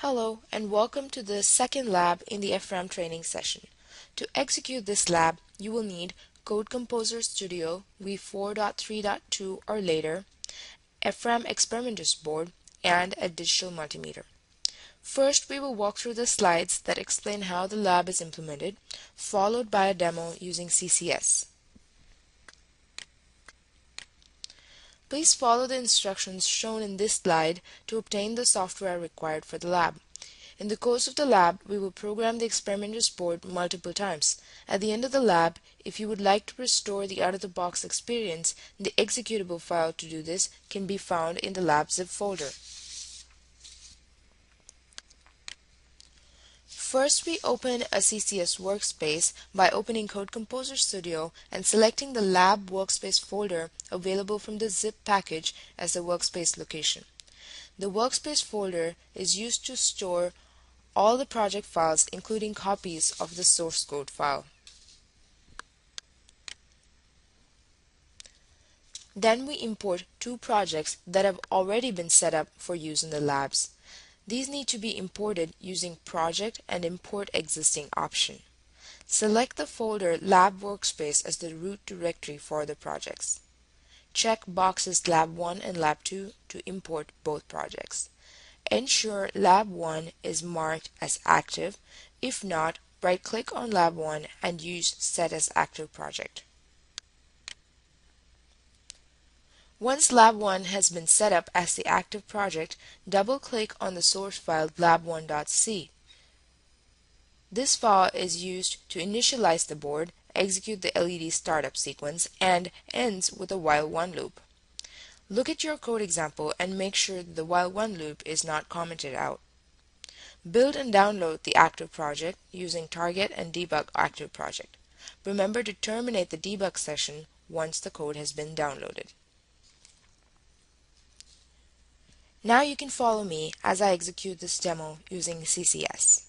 Hello and welcome to the second lab in the FRAM training session. To execute this lab, you will need Code Composer Studio v4.3.2 or later, FRAM Experimenters Board, and a digital multimeter. First, we will walk through the slides that explain how the lab is implemented, followed by a demo using CCS. Please follow the instructions shown in this slide to obtain the software required for the lab. In the course of the lab, we will program the experimenter's board multiple times. At the end of the lab, if you would like to restore the out-of-the-box experience, the executable file to do this can be found in the lab zip folder. First, we open a CCS workspace by opening Code Composer Studio and selecting the Lab Workspace folder available from the zip package as the workspace location. The workspace folder is used to store all the project files, including copies of the source code file. Then we import two projects that have already been set up for use in the labs. These need to be imported using Project and Import Existing option. Select the folder Lab Workspace as the root directory for the projects. Check boxes Lab 1 and Lab 2 to import both projects. Ensure Lab 1 is marked as active. If not, right-click on Lab 1 and use Set as Active Project. Once Lab 1 has been set up as the active project, double-click on the source file lab1.c. This file is used to initialize the board, execute the LED startup sequence, and ends with a while one loop. Look at your code example and make sure that the while one loop is not commented out. Build and download the active project using Target and Debug Active Project. Remember to terminate the debug session once the code has been downloaded. Now you can follow me as I execute this demo using CCS.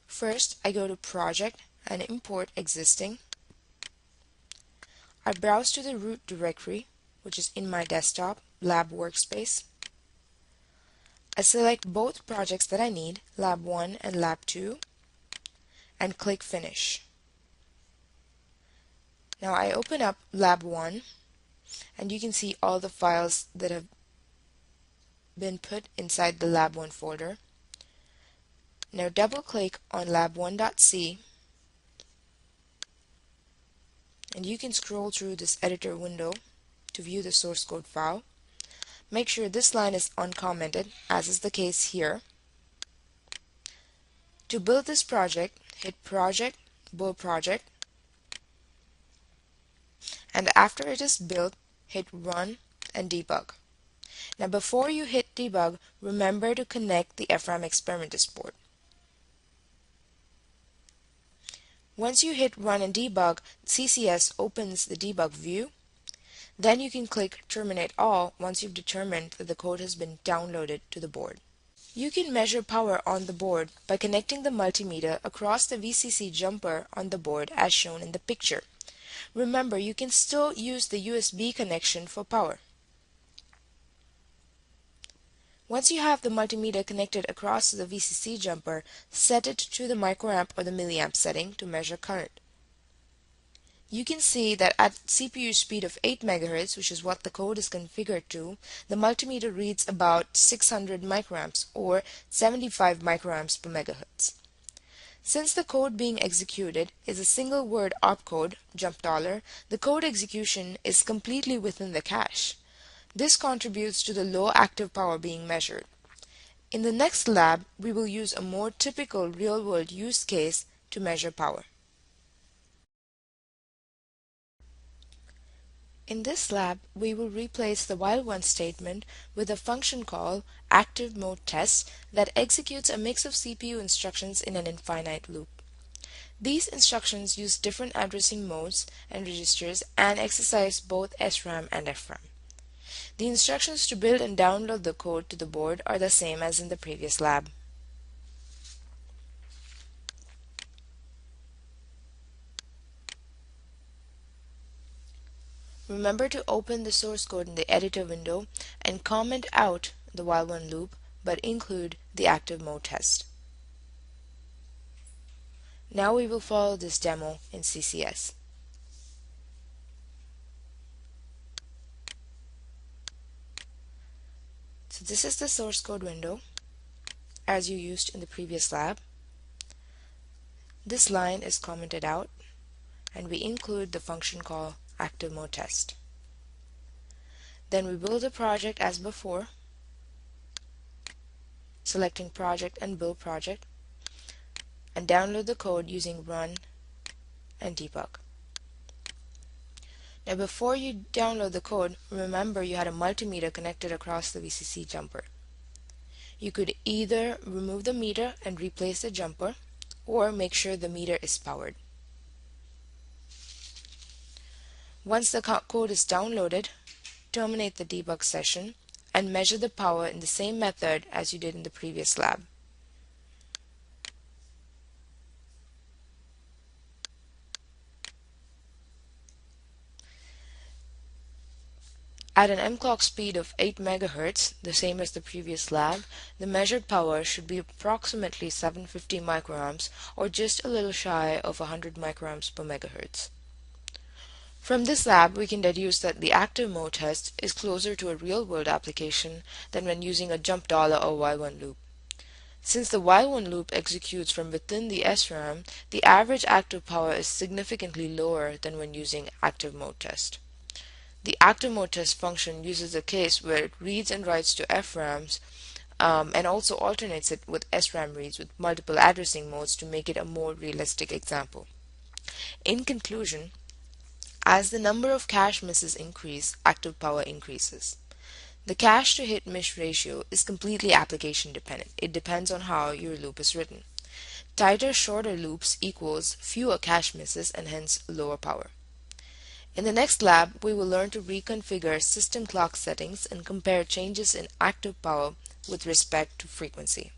First, I go to Project and Import Existing. I browse to the root directory, which is in my desktop, Lab Workspace. I select both projects that I need, Lab 1 and Lab 2, and click Finish. Now I open up Lab 1, and you can see all the files that have been put inside the Lab 1 folder. Now double-click on lab1.c, and you can scroll through this editor window to view the source code file. Make sure this line is uncommented, as is the case here. To build this project, hit Project, Build Project, and after it is built, hit Run and Debug. Now before you hit Debug, remember to connect the FRAM Experimenters board. Once you hit Run and Debug, CCS opens the debug view. Then you can click Terminate All once you've determined that the code has been downloaded to the board. You can measure power on the board by connecting the multimeter across the VCC jumper on the board as shown in the picture. Remember, you can still use the USB connection for power. Once you have the multimeter connected across the VCC jumper, set it to the microamp or the milliamp setting to measure current. You can see that at CPU speed of 8 MHz, which is what the code is configured to, the multimeter reads about 600 microamps or 75 microamps per megahertz. Since the code being executed is a single word opcode, jump $, the code execution is completely within the cache. This contributes to the low active power being measured. In the next lab, we will use a more typical real-world use case to measure power. In this lab, we will replace the while one statement with a function called active mode test that executes a mix of CPU instructions in an infinite loop. These instructions use different addressing modes and registers and exercise both SRAM and FRAM. The instructions to build and download the code to the board are the same as in the previous lab. Remember to open the source code in the editor window and comment out the while loop, but include the active mode test. Now we will follow this demo in CCS. So this is the source code window as you used in the previous lab. This line is commented out and we include the function call active mode test. Then we build a project as before, selecting project and build project, and download the code using run and debug. Now before you download the code, remember you had a multimeter connected across the VCC jumper. You could either remove the meter and replace the jumper, or make sure the meter is powered. Once the code is downloaded, terminate the debug session and measure the power in the same method as you did in the previous lab. At an M-clock speed of 8 MHz, the same as the previous lab, the measured power should be approximately 750 microamps or just a little shy of 100 microamps per megahertz. From this lab, we can deduce that the active mode test is closer to a real-world application than when using a jump dollar or while loop. Since the while loop executes from within the SRAM, the average active power is significantly lower than when using active mode test. The active mode test function uses a case where it reads and writes to FRAMs and also alternates it with SRAM reads with multiple addressing modes to make it a more realistic example. In conclusion, as the number of cache misses increase, active power increases. The cache to hit miss ratio is completely application dependent. It depends on how your loop is written. Tighter, shorter loops equals fewer cache misses and hence lower power. In the next lab, we will learn to reconfigure system clock settings and compare changes in active power with respect to frequency.